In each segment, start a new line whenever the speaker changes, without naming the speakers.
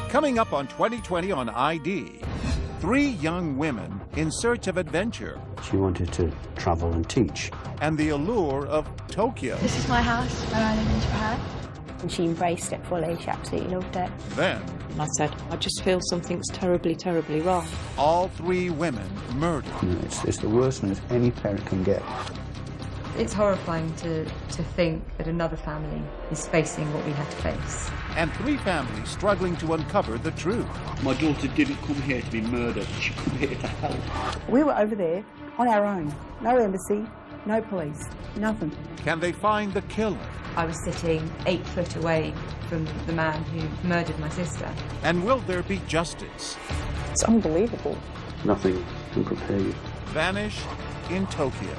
Coming up on 2020 on ID, 3 young women in search of adventure.
She wanted to travel and teach.
And the allure of Tokyo.
This is my house where I live in Japan.
And she embraced it fully. She absolutely loved it.
Then,
I said, I just feel something's terribly, terribly wrong.
all 3 women murdered.
You know, it's the worst news any parent can get.
It's horrifying to think that another family is facing what we had to face.
And 3 families struggling to uncover the truth.
My daughter didn't come here to be murdered. She came here to help.
We were over there on our own. No embassy, no police, nothing.
Can they find the killer?
I was sitting 8 foot away from the man who murdered my sister.
And will there be justice?
It's unbelievable.
Nothing can prepare you.
Vanish in Tokyo.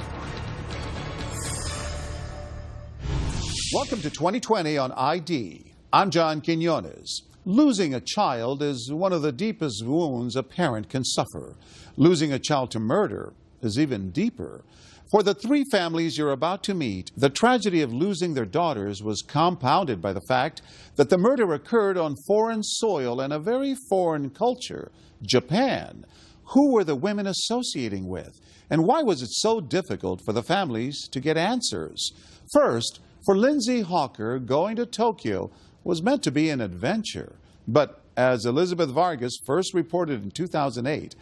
Welcome to 2020 on ID. I'm John Quinones. Losing a child is one of the deepest wounds a parent can suffer. Losing a child to murder is even deeper. For the 3 families you're about to meet, the tragedy of losing their daughters was compounded by the fact that the murder occurred on foreign soil and a very foreign culture, Japan. Who were the women associating with? And why was it so difficult for the families to get answers? First, for Lindsay Hawker, going to Tokyo was meant to be an adventure. But as Elizabeth Vargas first reported in 2008,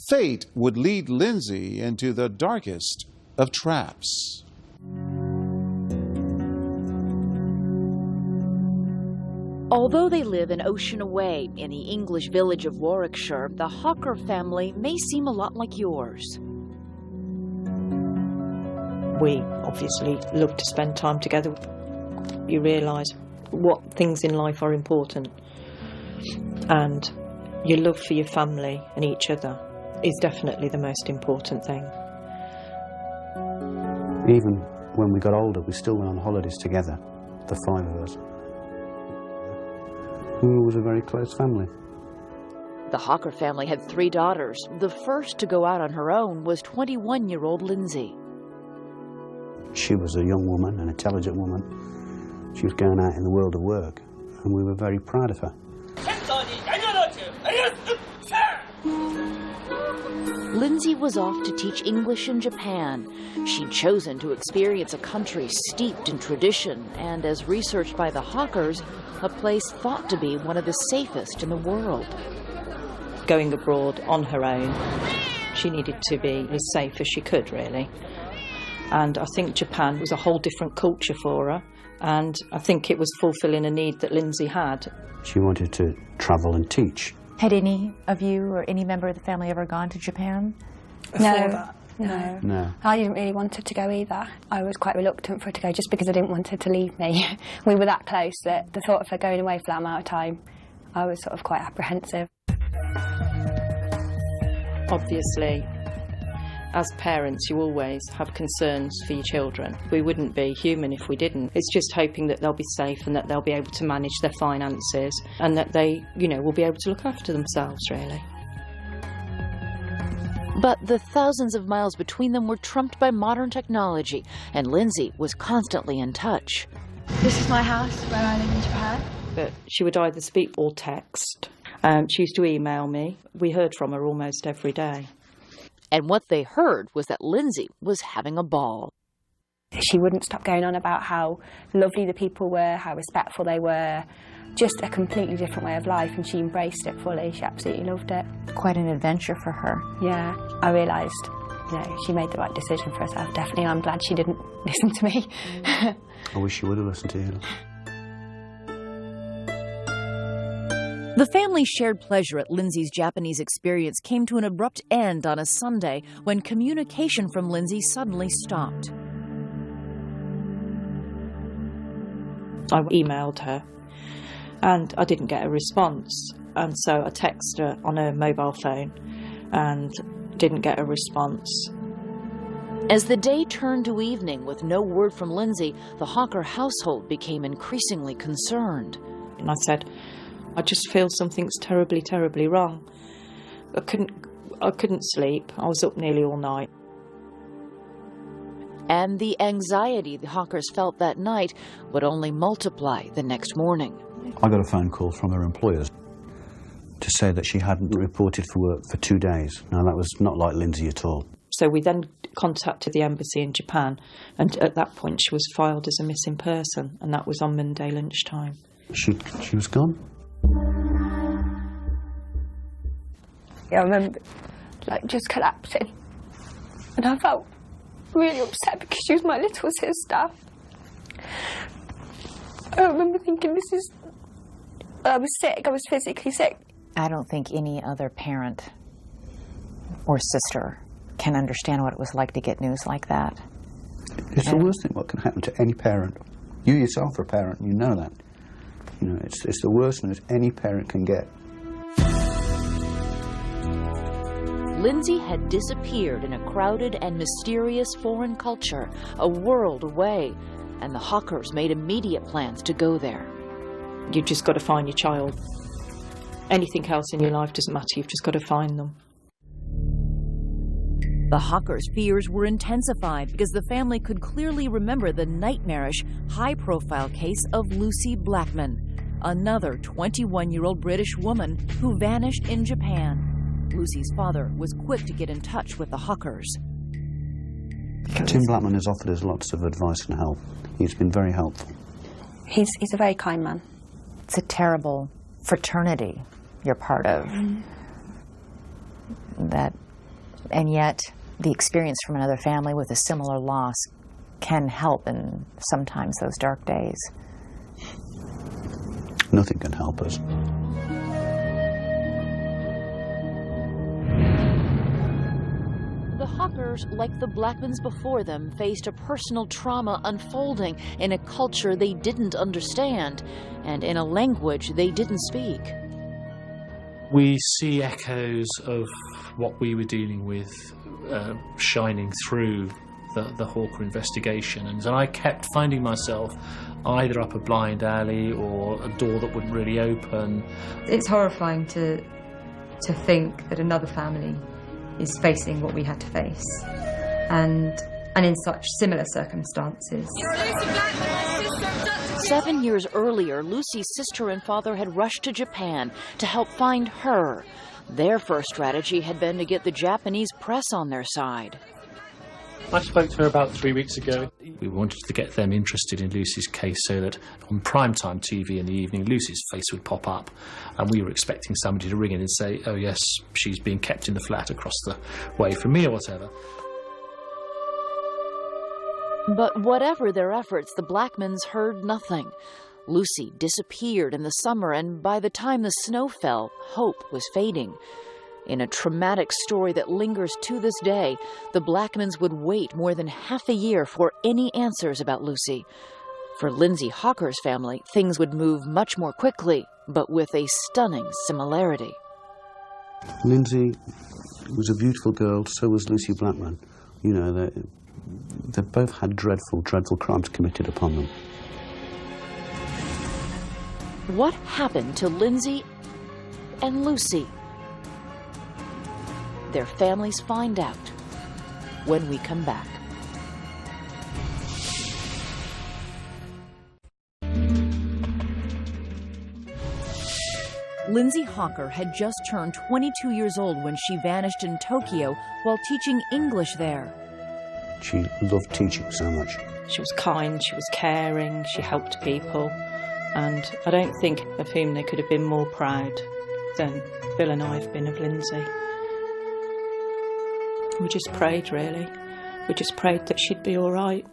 fate would lead Lindsay into the darkest of traps.
Although they live an ocean away in the English village of Warwickshire, the Hawker family may seem a lot like yours.
We obviously love to spend time together. You realise what things in life are important, and your love for your family and each other is definitely the most important thing.
Even when we got older, we still went on holidays together, the 5 of us. We was a very close family.
The Hawker family had 3 daughters. The first to go out on her own was 21-year-old Lindsay.
She was a young woman, an intelligent woman. She was going out in the world of work, and we were very proud of her.
Lindsay was off to teach English in Japan. She'd chosen to experience a country steeped in tradition and, as researched by the Hawkers, a place thought to be one of the safest in the world.
Going abroad on her own, she needed to be as safe as she could, really. And I think Japan was a whole different culture for her, and I think it was fulfilling a need that Lindsay had.
She wanted to travel and teach.
Had any of you or any member of the family ever gone to Japan?
No.
I didn't really want her to go either. I was quite reluctant for her to go just because I didn't want her to leave me. We were that close that the thought of her going away for that amount of time, I was sort of quite apprehensive.
Obviously, as parents, you always have concerns for your children. We wouldn't be human if we didn't. It's just hoping that they'll be safe and that they'll be able to manage their finances and that they, will be able to look after themselves, really.
But the thousands of miles between them were trumped by modern technology, and Lindsay was constantly in touch.
This is my house where I live in Japan.
But she would either speak or text. She used to email me. We heard from her almost every day.
And what they heard was that Lindsay was having a ball.
She wouldn't stop going on about how lovely the people were, how respectful they were, just a completely different way of life, and she embraced it fully. She absolutely loved it.
Quite an adventure for her.
Yeah, I realised, she made the right decision for herself, definitely, and I'm glad she didn't listen to me.
I wish she would have listened to you.
The family's shared pleasure at Lindsay's Japanese experience came to an abrupt end on a Sunday when communication from Lindsay suddenly stopped.
I emailed her and I didn't get a response, and so I texted her on her mobile phone and didn't get a response.
As the day turned to evening with no word from Lindsay, the Hawker household became increasingly concerned.
And I said, I just feel something's terribly, terribly wrong. I couldn't sleep. I was up nearly all night.
And the anxiety the Hawkers felt that night would only multiply the next morning.
I got a phone call from her employers. to say that she hadn't reported for work for 2 days. Now, that was not like Lindsay at all.
So we then contacted the embassy in Japan, and at that point she was filed as a missing person, and that was on Monday lunchtime.
She was gone?
Yeah, I remember, like, just collapsing. And I felt really upset because she was my little sister. I remember thinking, I was sick, I was physically sick.
I don't think any other parent or sister can understand what it was like to get news like that.
It's the worst thing what can happen to any parent. You yourself are a parent, you know that. You know, it's the worst news any parent can get.
Lindsay had disappeared in a crowded and mysterious foreign culture, a world away, and the Hawkers made immediate plans to go there.
You've just got to find your child. Anything else in your life doesn't matter, you've just got to find them.
The Hawkers' fears were intensified because the family could clearly remember the nightmarish, high-profile case of Lucy Blackman, another 21-year-old British woman who vanished in Japan. Lucy's father was quick to get in touch with the Hawkers.
Tim Blackman has offered us lots of advice and help. He's been very helpful.
He's a very kind man.
It's a terrible fraternity you're part of. That, and yet the experience from another family with a similar loss can help in sometimes those dark days.
Nothing can help us.
The Hawkers, like the Blackmans before them, faced a personal trauma unfolding in a culture they didn't understand and in a language they didn't speak.
We see echoes of what we were dealing with shining through the Hawker investigation, and I kept finding myself either up a blind alley or a door that wouldn't really open.
It's horrifying to think that another family is facing what we had to face, and in such similar circumstances.
7 years earlier, Lucy's sister and father had rushed to Japan to help find her. Their first strategy had been to get the Japanese press on their side.
I spoke to her about 3 weeks ago. We wanted to get them interested in Lucy's case so that on primetime TV in the evening, Lucy's face would pop up, and we were expecting somebody to ring in and say, oh yes, she's being kept in the flat across the way from me or whatever.
But whatever their efforts, the Blackmans heard nothing. Lucy disappeared in the summer, and by the time the snow fell, hope was fading. In a traumatic story that lingers to this day, the Blackmans would wait more than half a year for any answers about Lucy. For Lindsay Hawker's family, things would move much more quickly, but with a stunning similarity.
Lindsay was a beautiful girl, so was Lucy Blackman. You know, they both had dreadful, dreadful crimes committed upon them.
What happened to Lindsay and Lucy? Their families find out when we come back. Lindsay Hawker had just turned 22 years old when she vanished in Tokyo while teaching English there.
She loved teaching so much.
She was kind, she was caring, she helped people, and I don't think of whom they could have been more proud than Bill and I have been of Lindsay. We just prayed, really. We just prayed that she'd be all right.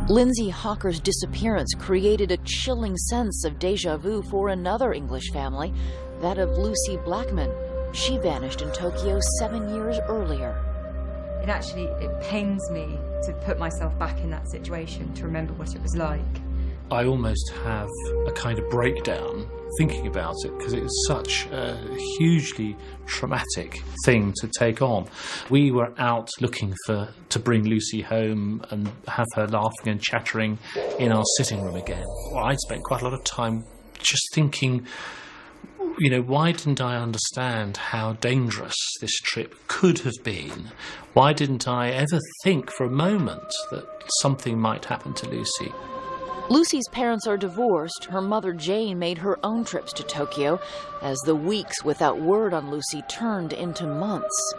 Lindsay Hawker's disappearance created a chilling sense of déjà vu for another English family, that of Lucy Blackman. She vanished in Tokyo 7 years earlier.
It pains me to put myself back in that situation, to remember what it was like.
I almost have a kind of breakdown thinking about it because it was such a hugely traumatic thing to take on. We were out looking to bring Lucy home and have her laughing and chattering in our sitting room again. Well, I spent quite a lot of time just thinking, you know, why didn't I understand how dangerous this trip could have been? Why didn't I ever think for a moment that something might happen to Lucy?
Lucy's parents are divorced. Her mother, Jane, made her own trips to Tokyo as the weeks without word on Lucy turned into months.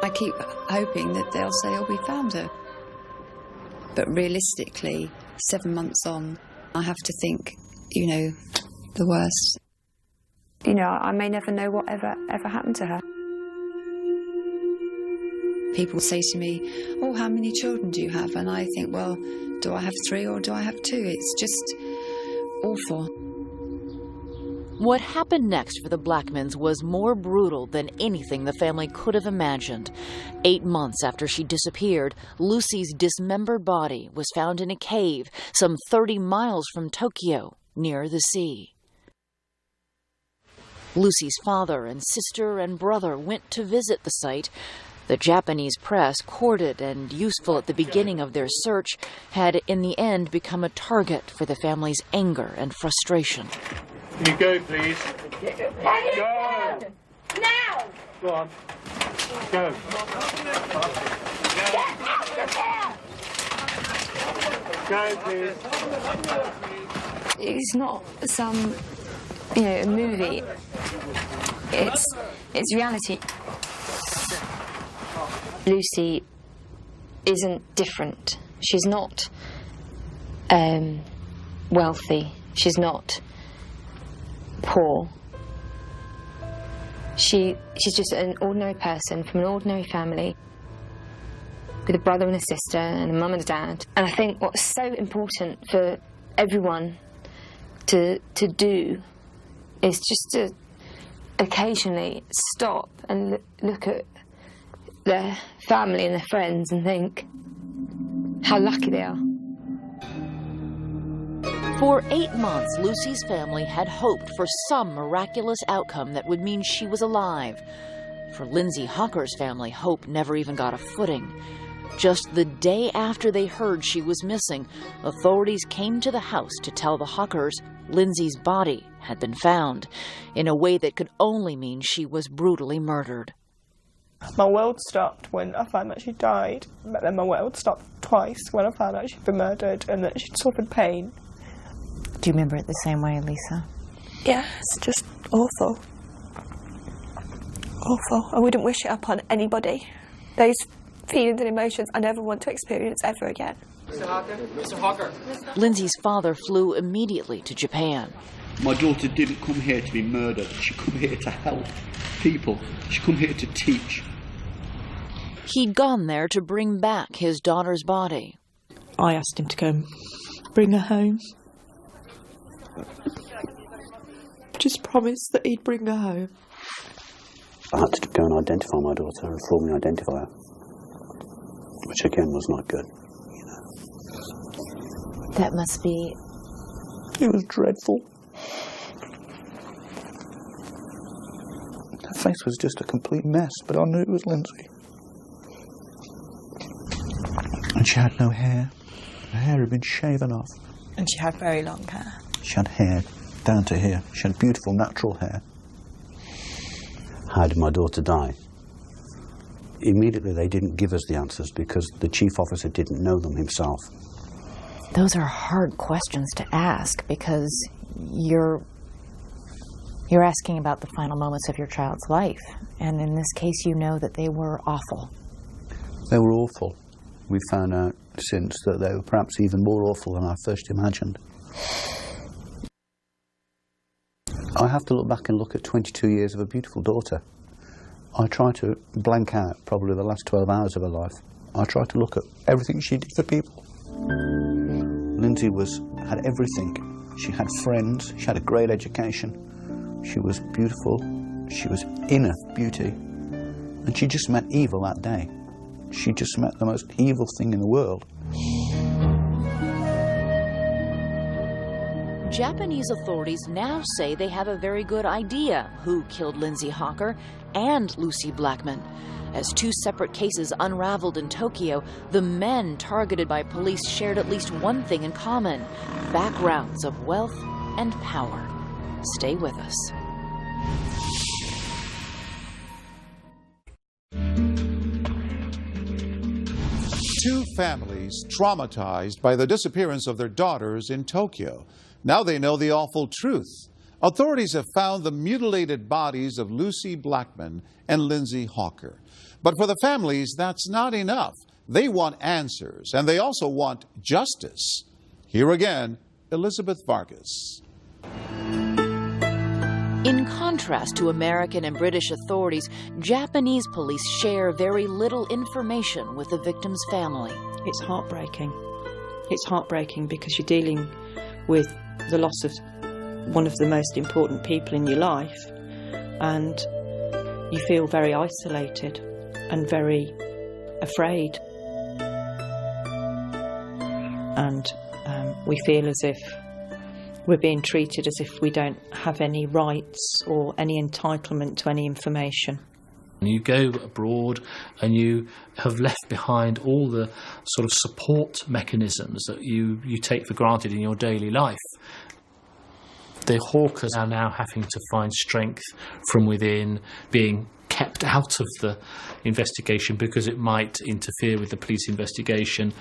I keep hoping that they'll say, oh, we found her. But realistically, 7 months on, I have to think, you know, the worst.
You know, I may never know what ever happened to her.
People say to me, oh, how many children do you have? And I think, well, do I have 3 or do I have 2? It's just awful.
What happened next for the Blackmans was more brutal than anything the family could have imagined. 8 months after she disappeared, Lucy's dismembered body was found in a cave some 30 miles from Tokyo, near the sea. Lucy's father and sister and brother went to visit the site. The Japanese press, courted and useful at the beginning of their search, had in the end become a target for the family's anger and frustration.
Can you go, please?
Go! Now!
Go on. Go.
Get out of here!
Go, please.
It's not some, you know, a movie. It's reality. Lucy isn't different. She's not wealthy. She's not poor. She's just an ordinary person from an ordinary family with a brother and a sister and a mum and a dad. And I think what's so important for everyone to do is just to occasionally stop and look at their family and their friends and think how lucky they are.
For 8 months, Lucy's family had hoped for some miraculous outcome that would mean she was alive. For Lindsay Hocker's family, hope never even got a footing. Just the day after they heard she was missing, authorities came to the house to tell the Hockers Lindsay's body had been found, in a way that could only mean she was brutally murdered.
My world stopped when I found out she died, but then my world stopped twice when I found out she'd been murdered and that she'd suffered pain.
Do you remember it the same way, Lisa?
Yeah, it's just awful. Awful. I wouldn't wish it upon anybody. Those feelings and emotions I never want to experience ever again.
Mr. Hocker? Mr. Hocker?
Lindsay's father flew immediately to Japan.
My daughter didn't come here to be murdered. She come here to help people. She come here to teach.
He'd gone there to bring back his daughter's body.
I asked him to come bring her home. Just promised that he'd bring her home.
I had to go and identify my daughter and formally identify her, which again was not good. You know.
That must be...
It was dreadful. Her face was just a complete mess, but I knew it was Lindsay. And she had no hair. Her hair had been shaven off.
And she had very long hair.
She had hair down to here. She had beautiful natural hair. How did my daughter die? Immediately they didn't give us the answers because the chief officer didn't know them himself.
Those are hard questions to ask because you're asking about the final moments of your child's life. And in this case, you know that they were awful.
They were awful. We found out since that they were perhaps even more awful than I first imagined. I have to look back and look at 22 years of a beautiful daughter. I try to blank out probably the last 12 hours of her life. I try to look at everything she did for people. Lindsay had everything. She had friends, she had a great education, she was beautiful, she was inner beauty, and she just met evil that day. She just met the most evil thing in the world.
Japanese authorities now say they have a very good idea who killed Lindsay Hocker and Lucy Blackman. As 2 separate cases unraveled in Tokyo, the men targeted by police shared at least one thing in common: backgrounds of wealth and power. Stay with us.
Two families traumatized by the disappearance of their daughters in Tokyo. Now they know the awful truth. Authorities have found the mutilated bodies of Lucy Blackman and Lindsay Hawker. But for the families, that's not enough. They want answers, and they also want justice. Here again, Elizabeth Vargas.
In contrast to American and British authorities, Japanese police share very little information with the victim's family.
It's heartbreaking. It's heartbreaking because you're dealing with the loss of one of the most important people in your life, and you feel very isolated and very afraid. And we feel as if we're being treated as if we don't have any rights or any entitlement to any information.
You go abroad and you have left behind all the sort of support mechanisms that you take for granted in your daily life. The Hawkers are now having to find strength from within, being kept out of the investigation because it might interfere with the police investigation.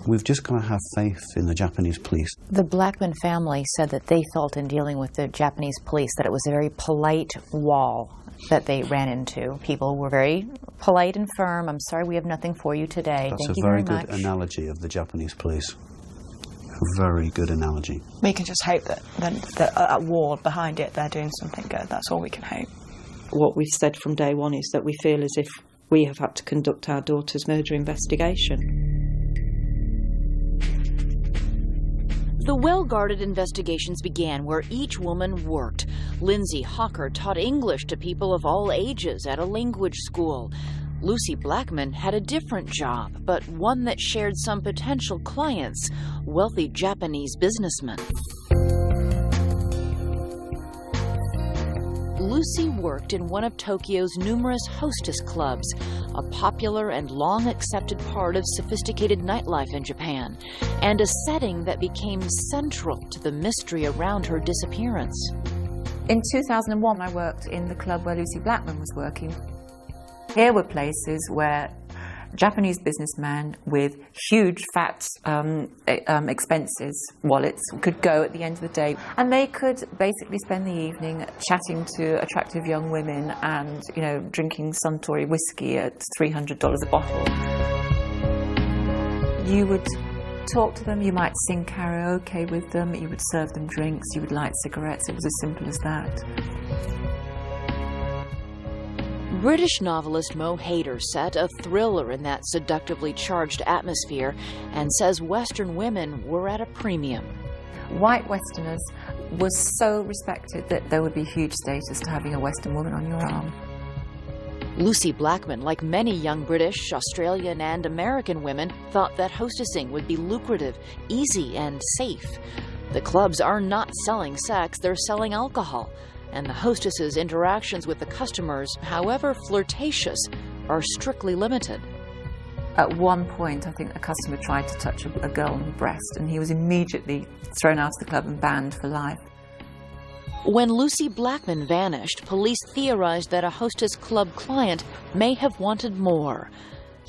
We've just got to have faith in the Japanese police.
The Blackman family said that they felt in dealing with the Japanese police that it was a very polite wall that they ran into. People were very polite and firm. I'm sorry, we have nothing for you today. Thank you very much.
That's a very good analogy of the Japanese police. A very good analogy.
We can just hope that a wall behind it, they're doing something good. That's all we can hope.
What we've said from day one is that we feel as if we have had to conduct our daughter's murder investigation.
The well-guarded investigations began where each woman worked. Lindsay Hawker taught English to people of all ages at a language school. Lucy Blackman had a different job, but one that shared some potential clients, wealthy Japanese businessmen. Lucy worked in one of Tokyo's numerous hostess clubs, a popular and long-accepted part of sophisticated nightlife in Japan, and a setting that became central to the mystery around her disappearance.
In 2001, I worked in the club where Lucy Blackman was working. Here were places where Japanese businessmen with huge, fat, expenses, wallets, could go at the end of the day. And they could basically spend the evening chatting to attractive young women and, you know, drinking Suntory whiskey at $300 a bottle. You would talk to them, you might sing karaoke with them, you would serve them drinks, you would light cigarettes. It was as simple as that.
British novelist Mo Hayder set a thriller in that seductively charged atmosphere and says Western women were at a premium.
White Westerners were so respected that there would be huge status to having a Western woman on your arm.
Lucy Blackman, like many young British, Australian and American women, thought that hostessing would be lucrative, easy and safe. The clubs are not selling sex, they're selling alcohol. And the hostesses' interactions with the customers, however flirtatious, are strictly limited.
At one point, I think a customer tried to touch a girl on the breast, and he was immediately thrown out of the club and banned for life.
When Lucy Blackman vanished, police theorized that a hostess club client may have wanted more.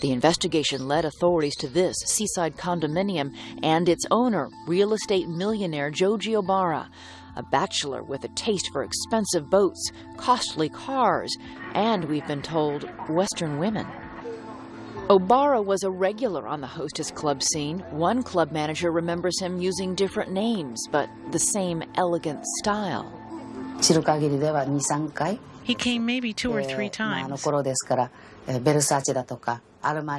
The investigation led authorities to this seaside condominium and its owner, real estate millionaire Joji Obara, a bachelor with a taste for expensive boats, costly cars, and, we've been told, Western women. Obara was a regular on the hostess club scene. One club manager remembers him using different names, but the same elegant style.
He came maybe 2 or 3 times.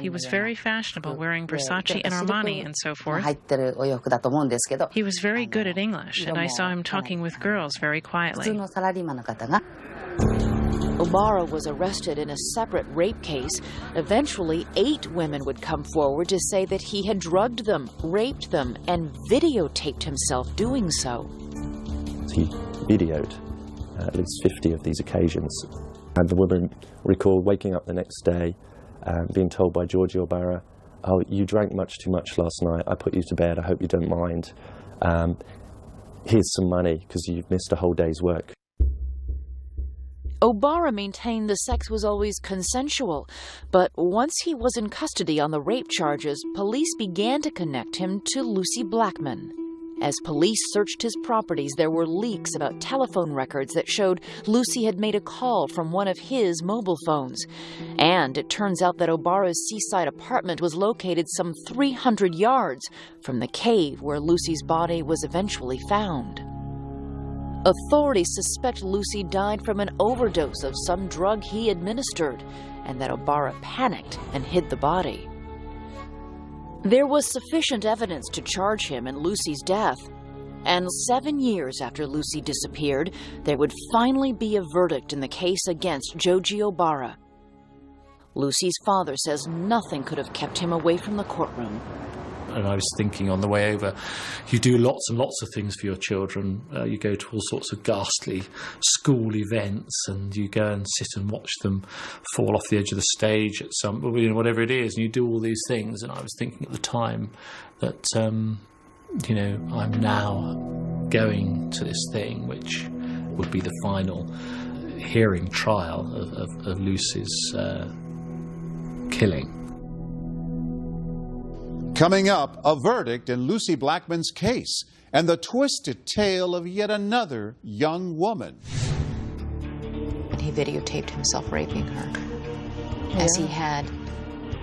He was very fashionable, wearing Versace and Armani and so forth. He was very good at English, and I saw him talking with girls very quietly.
Obara was arrested in a separate rape case. Eventually, 8 women would come forward to say that he had drugged them, raped them, and videotaped himself doing so.
He videoed at least 50 of these occasions. And the woman recalled waking up the next day being told by Joji Obara, "Oh, you drank much too much last night. I put you to bed. I hope you don't mind. Here's some money because you've missed a whole day's work."
Obara maintained the sex was always consensual, but once he was in custody on the rape charges, police began to connect him to Lucy Blackman. As police searched his properties, there were leaks about telephone records that showed Lucy had made a call from one of his mobile phones. And it turns out that Obara's seaside apartment was located some 300 yards from the cave where Lucy's body was eventually found. Authorities suspect Lucy died from an overdose of some drug he administered, and that Obara panicked and hid the body. There was sufficient evidence to charge him in Lucy's death, and 7 years after Lucy disappeared, there would finally be a verdict in the case against Joji Obara. Lucy's father says nothing could have kept him away from the courtroom.
And I was thinking on the way over, you do lots and lots of things for your children. You go to all sorts of ghastly school events, and you go and sit and watch them fall off the edge of the stage at some, whatever it is, and you do all these things. And I was thinking at the time that, I'm now going to this thing, which would be the final hearing trial of Lucy's killing.
Coming up, a verdict in Lucy Blackman's case and the twisted tale of yet another young woman.
And he videotaped himself raping her, as he had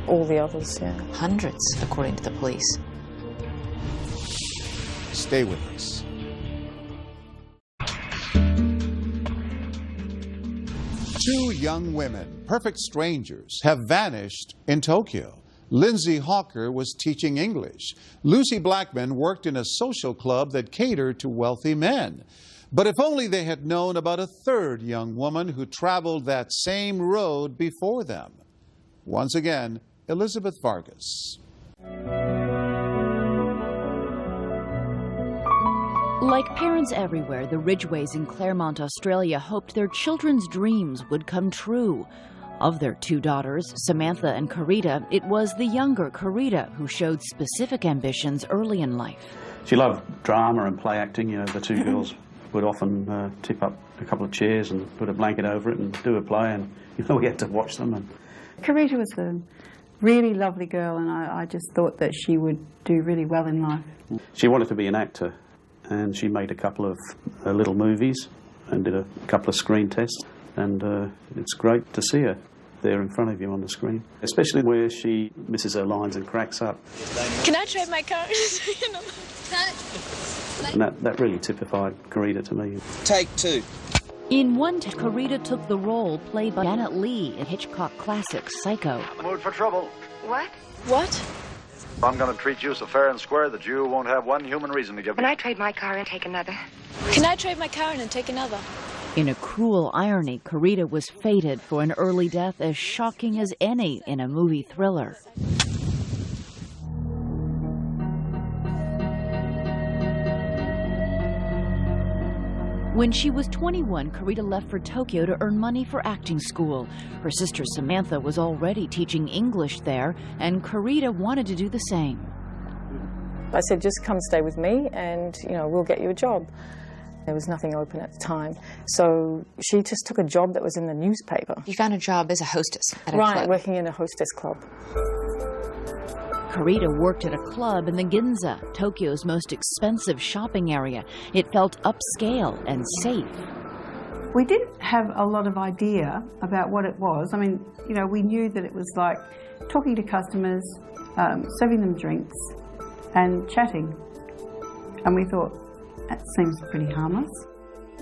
all the others,
hundreds, according to the police.
Stay with us. Two young women, perfect strangers, have vanished in Tokyo. Lindsay Hawker was teaching English. Lucy Blackman worked in a social club that catered to wealthy men. But if only they had known about a third young woman who traveled that same road before them. Once again, Elizabeth Vargas.
Like parents everywhere, the Ridgeways in Claremont, Australia hoped their children's dreams would come true. Of their two daughters, Samantha and Carita, it was the younger Carita who showed specific ambitions early in life.
She loved drama and play acting. The two girls would often tip up a couple of chairs and put a blanket over it and do a play, and we had to watch them. And
Carita was a really lovely girl, and I just thought that she would do really well in life.
She wanted to be an actor, and she made a couple of little movies and did a couple of screen tests, and it's great to see her there in front of you on the screen, especially where she misses her lines and cracks up.
Can I trade my car?
And that really typified Carita to me.
Take two.
In one take, Carita took the role played by Janet Leigh in Hitchcock classic Psycho.
Mood for trouble.
What? What?
I'm going to treat you so fair and square that you won't have one human reason to give me.
Can I trade my car and take another? Can I trade my car and take another?
In a cruel irony, Carita was fated for an early death as shocking as any in a movie thriller. When she was 21, Carita left for Tokyo to earn money for acting school. Her sister Samantha was already teaching English there, and Carita wanted to do the same.
I said, just come stay with me and, we'll get you a job. There was nothing open at the time, so she just took a job that was in the newspaper.
You found a job as a hostess at a
club?
Right,
working in a hostess club.
Carita worked at a club in the Ginza, Tokyo's most expensive shopping area. It felt upscale and safe.
We didn't have a lot of idea about what it was. I mean, we knew that it was like talking to customers, serving them drinks and chatting. And we thought, that seems pretty harmless.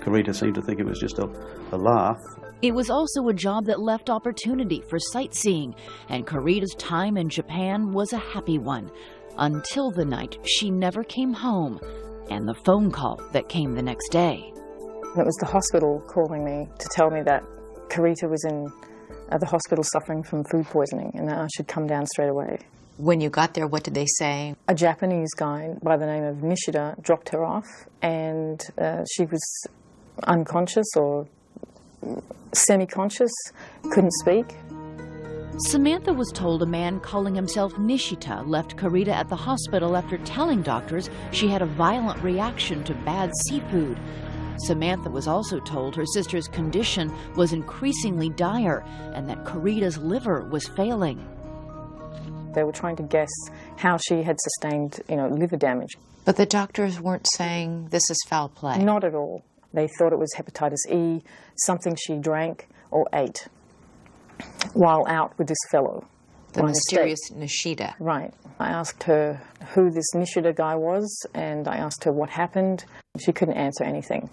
Carita seemed to think it was just a laugh.
It was also a job that left opportunity for sightseeing, and Carita's time in Japan was a happy one, until the night she never came home, and the phone call that came the next day.
It was the hospital calling me to tell me that Carita was in the hospital suffering from food poisoning and that I should come down straight away.
When you got there, what did they say?
A Japanese guy by the name of Nishida dropped her off, and she was unconscious or semi-conscious, couldn't speak.
Samantha was told a man calling himself Nishita left Carita at the hospital after telling doctors she had a violent reaction to bad seafood. Samantha was also told her sister's condition was increasingly dire and that Carita's liver was failing.
They were trying to guess how she had sustained, liver damage.
But the doctors weren't saying this is foul play?
Not at all. They thought it was hepatitis E, something she drank or ate while out with this fellow.
The mysterious Nishida.
Right. I asked her who this Nishida guy was, and I asked her what happened. She couldn't answer anything.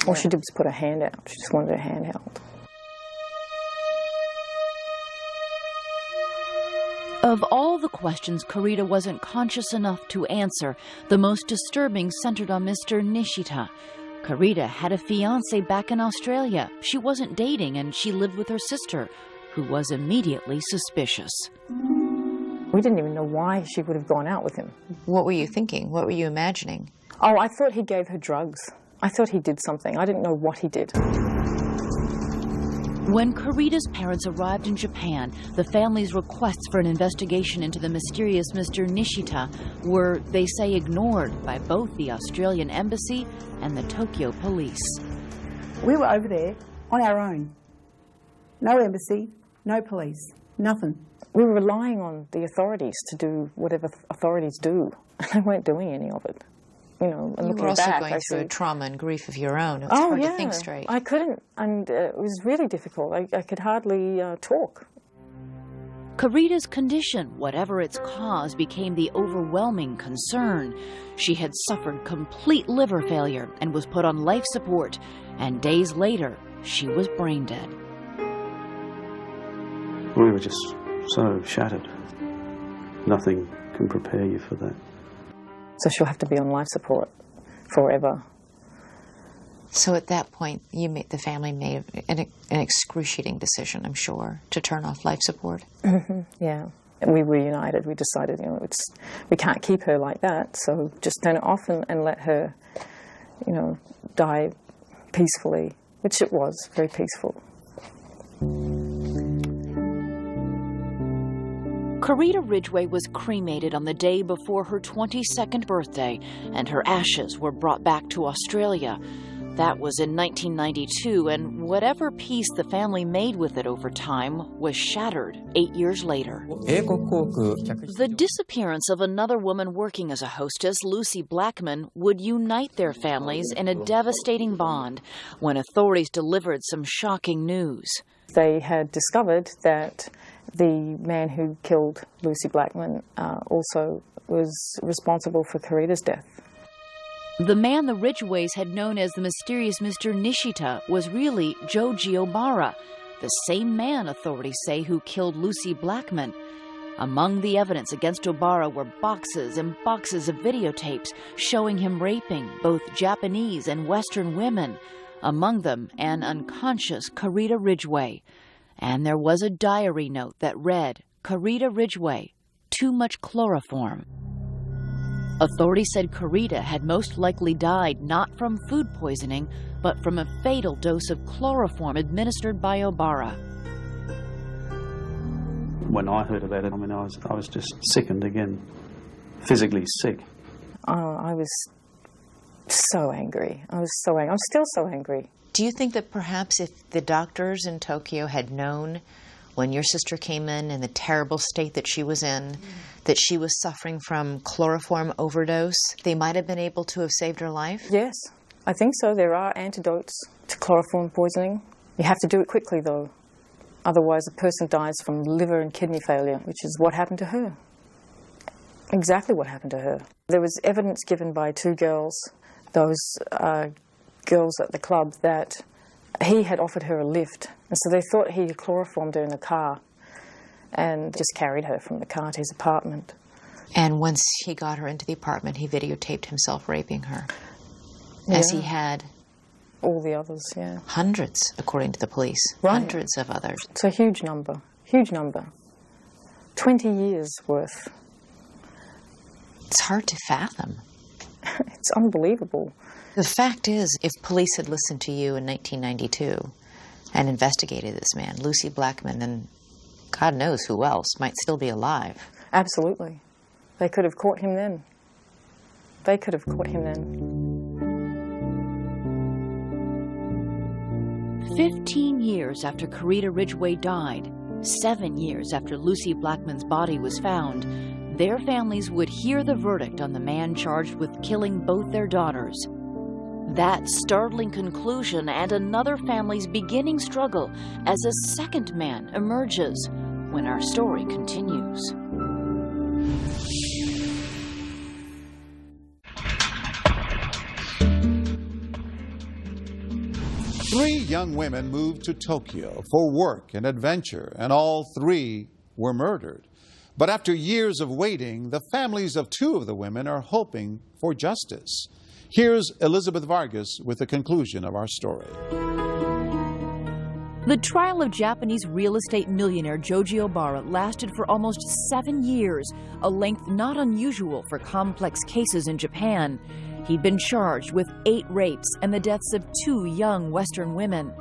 All she did was put her hand out. She just wanted her hand held.
Of all the questions Carita wasn't conscious enough to answer, the most disturbing centered on Mr. Nishita. Carita had a fiancé back in Australia. She wasn't dating, and she lived with her sister, who was immediately suspicious.
We didn't even know why she would have gone out with him.
What were you thinking? What were you imagining?
Oh, I thought he gave her drugs. I thought he did something. I didn't know what he did.
When Carita's parents arrived in Japan, the family's requests for an investigation into the mysterious Mr. Nishita were, they say, ignored by both the Australian embassy and the Tokyo police.
We were over there on our own. No embassy, no police, nothing.
We were relying on the authorities to do whatever authorities do, and they weren't doing any of it. And
you were also going through trauma and grief of your own. It was hard to think straight.
I couldn't, and it was really difficult. I could hardly talk.
Carita's condition, whatever its cause, became the overwhelming concern. She had suffered complete liver failure and was put on life support, and days later, she was brain dead.
We were just so shattered. Nothing can prepare you for that.
So she'll have to be on life support forever.
So at that point, the family made an excruciating decision, I'm sure, to turn off life support.
Yeah. And we were united. We decided, we can't keep her like that, so just turn it off and let her, die peacefully, which it was, very peaceful.
Carita Ridgway was cremated on the day before her 22nd birthday, and her ashes were brought back to Australia. That was in 1992, and whatever peace the family made with it over time was shattered 8 years later. The disappearance of another woman working as a hostess, Lucy Blackman, would unite their families in a devastating bond when authorities delivered some shocking news.
They had discovered that the man who killed Lucy Blackman also was responsible for Carita's death.
The man the Ridgways had known as the mysterious Mr. Nishita was really Joji Obara, the same man, authorities say, who killed Lucy Blackman. Among the evidence against Obara were boxes and boxes of videotapes showing him raping both Japanese and Western women, among them an unconscious Carita Ridgway. And there was a diary note that read, "Carita Ridgway, too much chloroform." Authorities said Carita had most likely died not from food poisoning, but from a fatal dose of chloroform administered by Obara.
When I heard about it, I was just sickened again, physically sick.
I was so angry. I was so angry. I'm still so angry.
Do you think that perhaps if the doctors in Tokyo had known when your sister came in the terrible state that she was in, that she was suffering from chloroform overdose, they might have been able to have saved her life?
Yes, I think so. There are antidotes to chloroform poisoning. You have to do it quickly, though. Otherwise, a person dies from liver and kidney failure, which is what happened to her. Exactly what happened to her. There was evidence given by two girls, those girls at the club, that he had offered her a lift, and so they thought he had chloroformed her in the car and just carried her from the car to his apartment.
And once he got her into the apartment, he videotaped himself raping her, as he had
all the others,
hundreds, according to the police, hundreds of others.
It's a huge number, huge number. 20 years worth.
It's hard to fathom.
It's unbelievable.
The fact is, if police had listened to you in 1992 and investigated this man, Lucy Blackman, and God knows who else might still be alive.
Absolutely. They could have caught him then. They could have caught him then.
15 years after Karita Ridgway died, 7 years after Lucy Blackman's body was found, their families would hear the verdict on the man charged with killing both their daughters. That startling conclusion and another family's beginning struggle as a second man emerges when our story continues.
Three young women moved to Tokyo for work and adventure, and all three were murdered. But after years of waiting, the families of two of the women are hoping for justice. Here's Elizabeth Vargas with the conclusion of our story.
The trial of Japanese real estate millionaire Joji Obara lasted for almost 7 years, a length not unusual for complex cases in Japan. He'd been charged with 8 rapes and the deaths of 2 young Western women.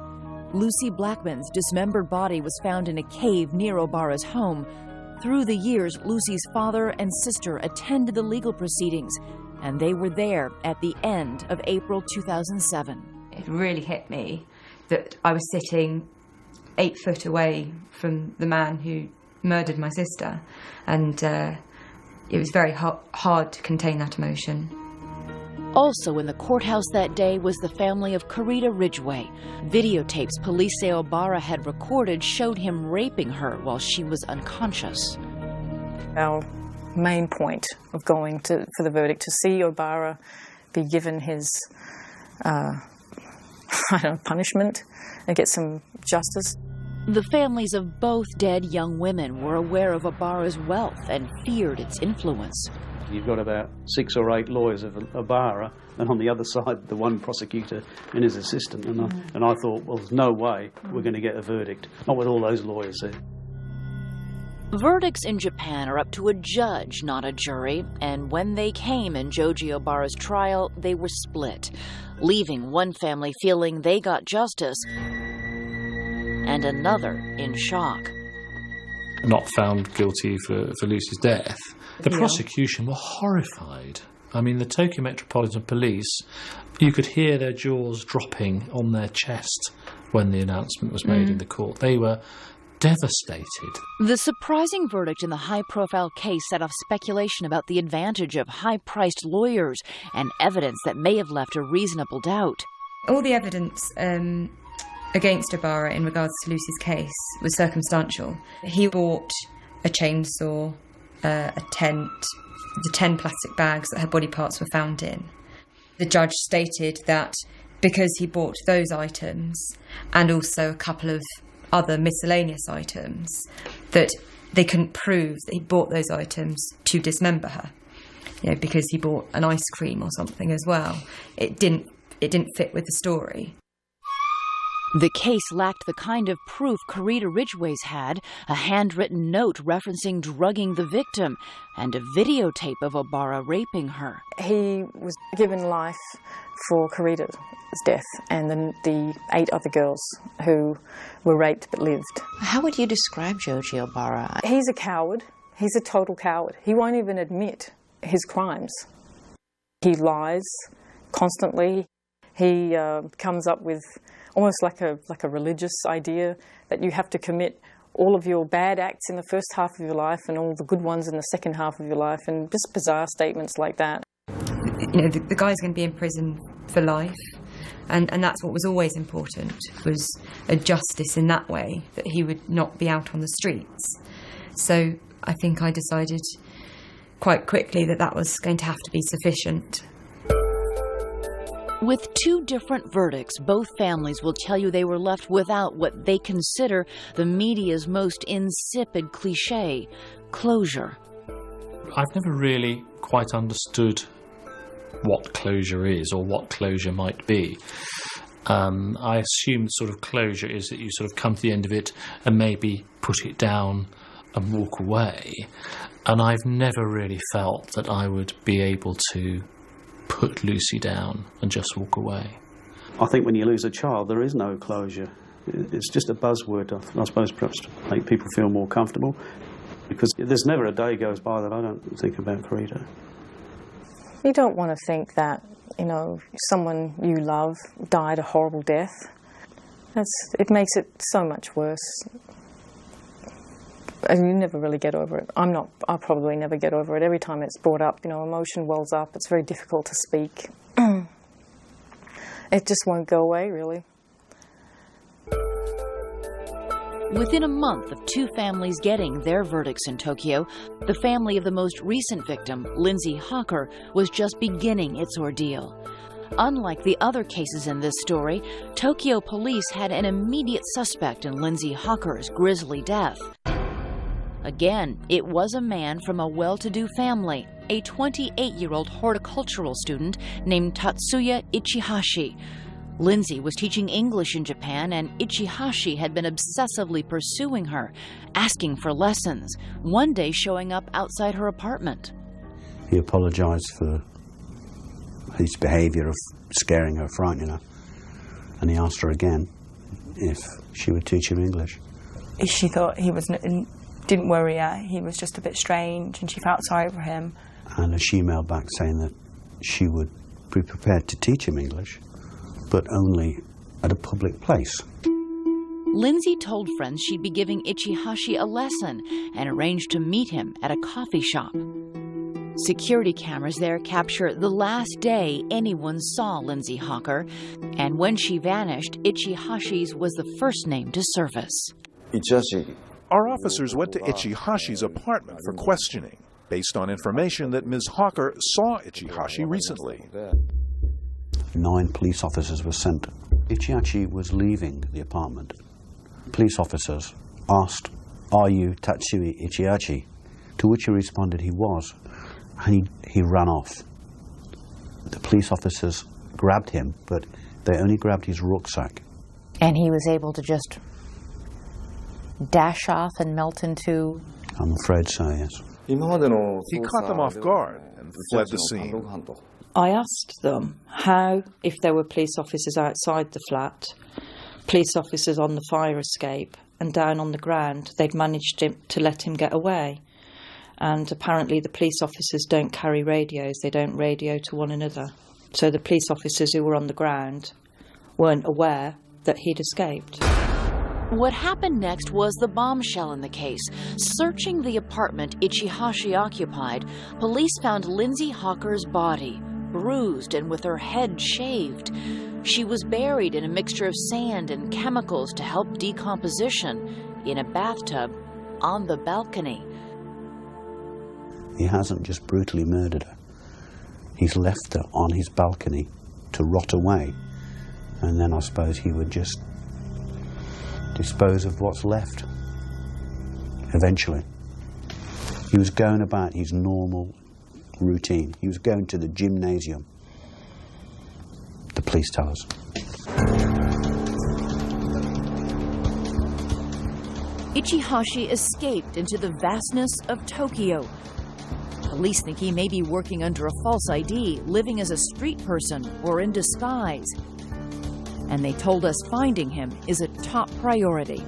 Lucy Blackman's dismembered body was found in a cave near Obara's home. Through the years, Lucy's father and sister attended the legal proceedings, and they were there at the end of April 2007.
It really hit me that I was sitting 8 foot away from the man who murdered my sister, and it was very hard to contain that emotion.
Also in the courthouse that day was the family of Karita Ridgway. Videotapes police say Obara had recorded showed him raping her while she was unconscious.
Our main point of going for the verdict, to see Obara be given his punishment and get some justice.
The families of both dead young women were aware of Obara's wealth and feared its influence.
You've got about 6 or 8 lawyers of Obara, and on the other side, the one prosecutor and his assistant. And I thought, well, there's no way we're going to get a verdict, not with all those lawyers there.
Verdicts in Japan are up to a judge, not a jury, and when they came in Joji Obara's trial, they were split, leaving one family feeling they got justice and another in shock.
Not found guilty for Lucy's death. The prosecution were horrified. I mean, the Tokyo Metropolitan Police, you could hear their jaws dropping on their chest when the announcement was made in the court. They were devastated.
The surprising verdict in the high-profile case set off speculation about the advantage of high-priced lawyers and evidence that may have left a reasonable doubt.
All the evidence against Obara in regards to Lucy's case was circumstantial. He bought a chainsaw, a tent, the 10 plastic bags that her body parts were found in. The judge stated that because he bought those items and also a couple of other miscellaneous items, that they couldn't prove that he bought those items to dismember her. Because he bought an ice cream or something as well. It didn't fit with the story.
The case lacked the kind of proof Karita Ridgway's had, a handwritten note referencing drugging the victim, and a videotape of Obara raping her.
He was given life for Karita's death and the 8 other girls who were raped but lived.
How would you describe Joji Obara?
He's a coward. He's a total coward. He won't even admit his crimes. He lies constantly. He comes up with almost like a religious idea that you have to commit all of your bad acts in the first half of your life and all the good ones in the second half of your life, and just bizarre statements like that.
The guy's going to be in prison for life, and that's what was always important, was a justice in that way, that he would not be out on the streets. So I think I decided quite quickly that was going to have to be sufficient.
With 2 different verdicts, both families will tell you they were left without what they consider the media's most insipid cliché, closure.
I've never really quite understood what closure is or what closure might be. I assume sort of closure is that you sort of come to the end of it and maybe put it down and walk away. And I've never really felt that I would be able to put Lucy down and just walk away.
I think when you lose a child, there is no closure. It's just a buzzword, I suppose, perhaps to make people feel more comfortable, because there's never a day goes by that I don't think about Karita.
You don't want to think that, someone you love died a horrible death. It makes it so much worse. And you never really get over it. I'll probably never get over it. Every time it's brought up, emotion wells up. It's very difficult to speak. It just won't go away, really.
Within a month of two families getting their verdicts in Tokyo, the family of the most recent victim, Lindsay Hawker, was just beginning its ordeal. Unlike the other cases in this story, Tokyo police had an immediate suspect in Lindsay Hawker's grisly death. Again, it was a man from a well-to-do family, a 28-year-old horticultural student named Tatsuya Ichihashi. Lindsay was teaching English in Japan, and Ichihashi had been obsessively pursuing her, asking for lessons, one day showing up outside her apartment.
He apologized for his behavior of scaring her, frightening her, and he asked her again if she would teach him English.
She thought he didn't worry her, he was just a bit strange, and she felt sorry for him.
And she emailed back saying that she would be prepared to teach him English, but only at a public place.
Lindsay told friends she'd be giving Ichihashi a lesson and arranged to meet him at a coffee shop. Security cameras there capture the last day anyone saw Lindsay Hawker, and when she vanished, Ichihashi's was the first name to surface.
Our officers went to Ichihashi's apartment for questioning, based on information that Ms. Hawker saw Ichihashi recently.
9 police officers were sent. Ichihashi was leaving the apartment. Police officers asked, "Are you Tatsuya Ichihashi?" To which he responded he was, and he ran off. The police officers grabbed him, but they only grabbed his rucksack.
And he was able to just dash off and melt into...
I'm afraid so, yes.
He caught them off guard and fled the scene.
I asked them how, if there were police officers outside the flat, police officers on the fire escape, and down on the ground, they'd managed to let him get away. And apparently the police officers don't carry radios, they don't radio to one another. So the police officers who were on the ground weren't aware that he'd escaped.
What happened next was the bombshell in the case. Searching the apartment Ichihashi occupied, police found Lindsay Hawker's body, bruised and with her head shaved. She was buried in a mixture of sand and chemicals to help decomposition in a bathtub on the balcony.
He hasn't just brutally murdered her. He's left her on his balcony to rot away, and then I suppose he would just dispose of what's left eventually. He was going about his normal routine. He was going to the gymnasium, the police tell us.
Ichihashi escaped into the vastness of Tokyo. Police think he may be working under a false ID, living as a street person, or in disguise. And they told us finding him is a top priority.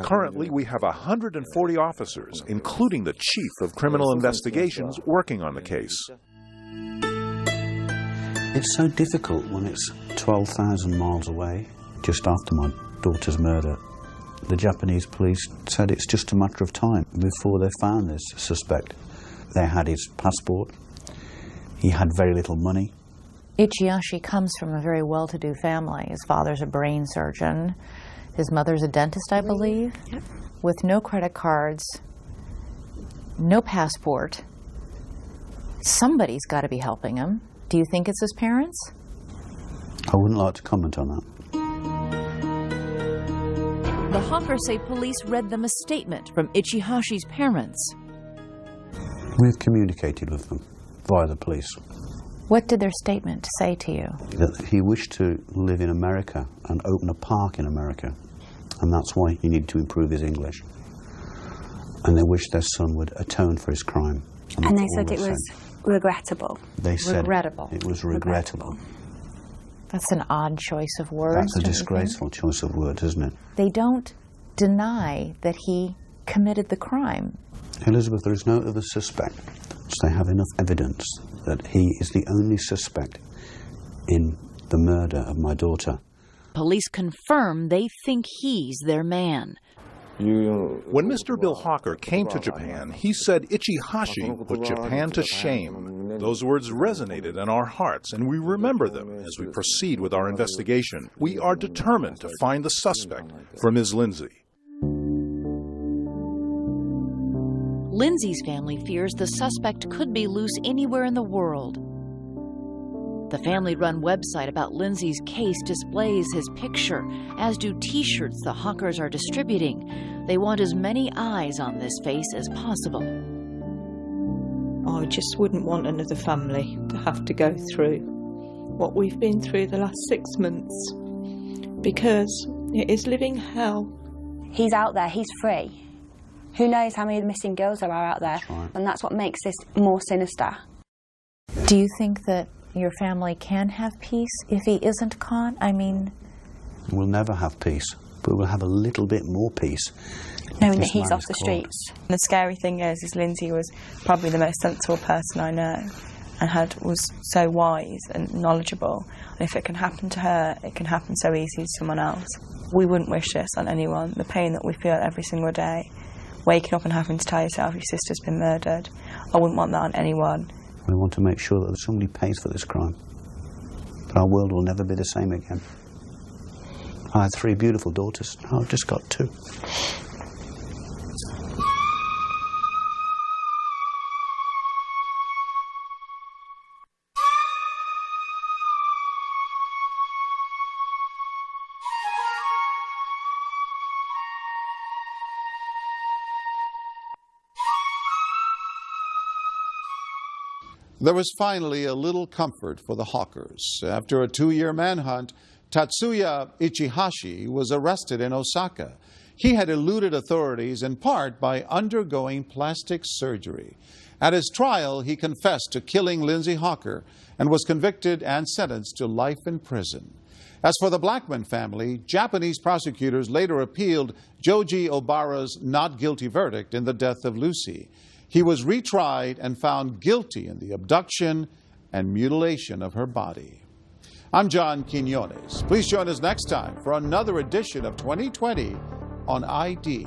Currently, we have 140 officers, including the Chief of Criminal Investigations, working on the case.
It's so difficult when it's 12,000 miles away. Just after my daughter's murder, the Japanese police said it's just a matter of time before they found this suspect. They had his passport. He had very little money.
Ichihashi comes from a very well-to-do family. His father's a brain surgeon. His mother's a dentist, I believe. Yep. With no credit cards, no passport. Somebody's got to be helping him. Do you think it's his parents?
I wouldn't like to comment on that.
The Hawkers say police read them a statement from Ichihashi's parents.
We've communicated with them via the police.
What did their statement say to you?
That he wished to live in America and open a park in America, and that's why he needed to improve his English. And they wished their son would atone for his crime.
And they said it was regrettable.
They said
regrettable.
It was regrettable.
That's an odd choice of words.
That's a disgraceful choice of words, isn't it?
They don't deny that he committed the crime.
Elizabeth, there is no other suspect So they have enough evidence that he is the only suspect in the murder of my daughter.
Police confirm they think he's their man.
When Mr. Bill Hawker came to Japan, he said Ichihashi put Japan to shame. Those words resonated in our hearts, and we remember them as we proceed with our investigation. We are determined to find the suspect for Ms. Lindsay.
Lindsay's family fears the suspect could be loose anywhere in the world. The family-run website about Lindsay's case displays his picture, as do T-shirts the Hawkers are distributing. They want as many eyes on this face as possible.
I just wouldn't want another family to have to go through what we've been through the last 6 months, because it is living hell.
He's out there, he's free. Who knows how many missing girls there are out there, and that's what makes this more sinister.
Do you think that your family can have peace if he isn't caught? I mean...
We'll never have peace, but we'll have a little bit more peace.
Knowing that he's off the streets. The scary thing is Lindsay was probably the most sensible person I know, and was so wise and knowledgeable. And if it can happen to her, it can happen so easily to someone else. We wouldn't wish this on anyone. The pain that we feel every single day, waking up and having to tell yourself your sister's been murdered, I wouldn't want that on anyone.
We want to make sure that somebody pays for this crime. But our world will never be the same again. I had 3 beautiful daughters. Now I've just got 2.
There was finally a little comfort for the Hawkers. After a 2-year manhunt, Tatsuya Ichihashi was arrested in Osaka. He had eluded authorities in part by undergoing plastic surgery. At his trial, he confessed to killing Lindsay Hawker and was convicted and sentenced to life in prison. As for the Blackman family, Japanese prosecutors later appealed Joji Obara's not guilty verdict in the death of Lucy. He was retried and found guilty in the abduction and mutilation of her body. I'm John Quinones. Please join us next time for another edition of 2020 on ID.